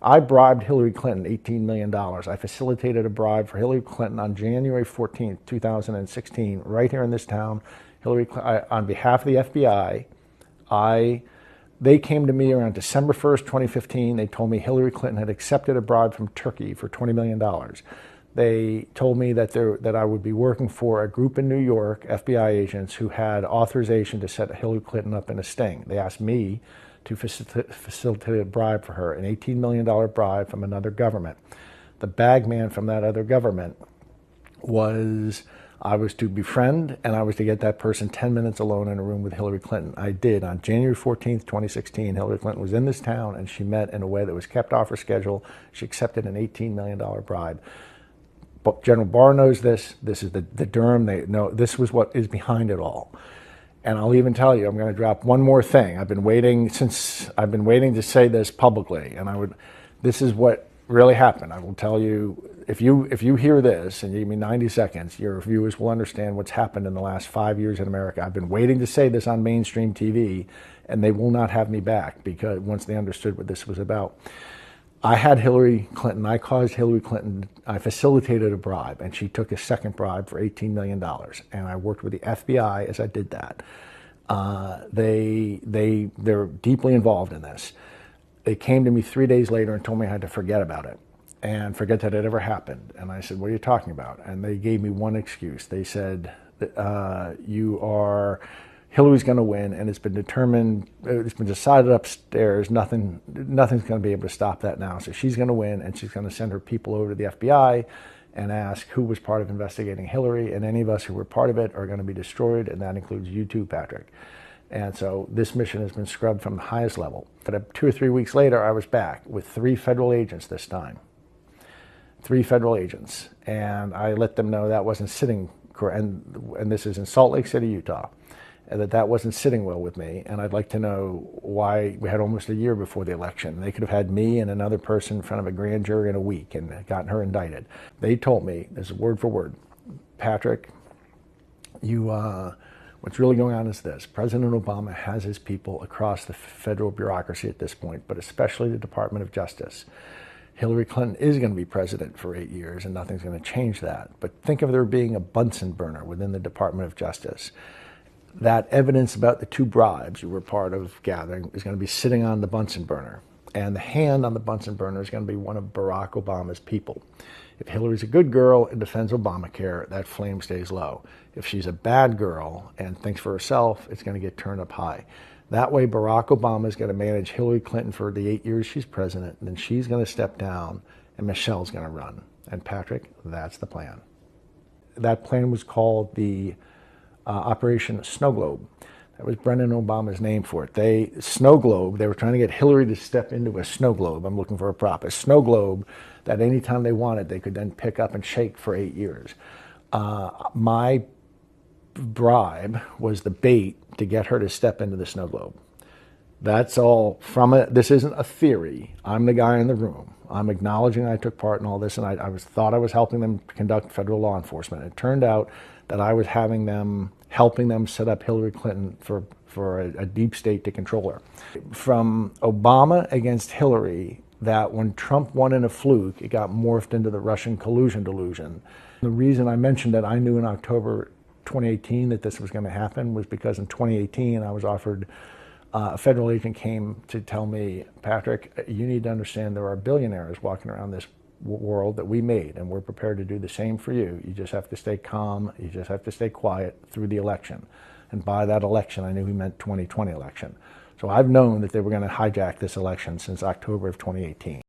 I bribed Hillary Clinton $18 million. I facilitated a bribe for Hillary Clinton on January 14th, 2016, right here in this town. On behalf of the FBI, they came to me around December 1st, 2015. They told me Hillary Clinton had accepted a bribe from Turkey for $20 million. They told me that I would be working for a group in New York, FBI agents, who had authorization to set Hillary Clinton up in a sting. They asked me to facilitate a bribe for her, an $18 million bribe from another government. The bag man from that other government I was to befriend, and I was to get that person 10 minutes alone in a room with Hillary Clinton. I did. On January 14th, 2016, Hillary Clinton was in this town, and she met in a way that was kept off her schedule. She accepted an $18 million bribe. But General Barr knows this. This is the Durham. They know this was what is behind it all. And I'll even tell you, I'm going to drop one more thing. I've been waiting to say this publicly, and this is what really happened. I will tell you, if you hear this and you give me 90 seconds, your viewers will understand what's happened in the last 5 years in America. I've been waiting to say this on mainstream TV, and they will not have me back because once they understood what this was about. I had Hillary Clinton, I caused Hillary Clinton, I facilitated a bribe, and she took a second bribe for $18 million. And I worked with the FBI as I did that. They're deeply involved in this. They came to me 3 days later and told me I had to forget about it and forget that it ever happened. And I said, what are you talking about? And they gave me one excuse. They said, Hillary's going to win, and it's been decided upstairs. Nothing's going to be able to stop that now. So she's going to win, and she's going to send her people over to the FBI and ask who was part of investigating Hillary, and any of us who were part of it are going to be destroyed, and that includes you too, Patrick. And so this mission has been scrubbed from the highest level. But 2 or 3 weeks later, I was back with 3 federal agents this time. 3 federal agents. And I let them know that wasn't sitting, and this is in Salt Lake City, Utah, and that wasn't sitting well with me. And I'd like to know why we had almost a year before the election. They could have had me and another person in front of a grand jury in a week and gotten her indicted. They told me, this is word for word, Patrick, what's really going on is this. President Obama has his people across the federal bureaucracy at this point, but especially the Department of Justice. Hillary Clinton is going to be president for 8 years, and nothing's going to change that. But think of there being a Bunsen burner within the Department of Justice. That evidence about the 2 bribes you were part of gathering is going to be sitting on the Bunsen burner. And the hand on the Bunsen burner is going to be one of Barack Obama's people. If Hillary's a good girl and defends Obamacare, that flame stays low. If she's a bad girl and thinks for herself, it's going to get turned up high. That way, Barack Obama is going to manage Hillary Clinton for the 8 years she's president, and then she's going to step down, and Michelle's going to run. And Patrick, that's the plan. That plan was called the Operation Snow Globe. That was Brennan Obama's name for it. Snow Globe, they were trying to get Hillary to step into a snow globe. I'm looking for a prop. A snow globe that anytime they wanted, they could then pick up and shake for 8 years. My bribe was the bait to get her to step into the snow globe. That's all from it. This isn't a theory. I'm the guy in the room. I'm acknowledging I took part in all this, and I thought I was helping them conduct federal law enforcement. It turned out that I was helping them set up Hillary Clinton for a deep state to control her. From Obama against Hillary, that when Trump won in a fluke, it got morphed into the Russian collusion delusion. The reason I mentioned that I knew in October 2018 that this was going to happen was because in 2018 I was offered, a federal agent came to tell me, Patrick, you need to understand there are billionaires walking around this world that we made, and we're prepared to do the same for you. You just have to stay calm. You just have to stay quiet through the election. And by that election, I knew he meant 2020 election. So I've known that they were going to hijack this election since October of 2018.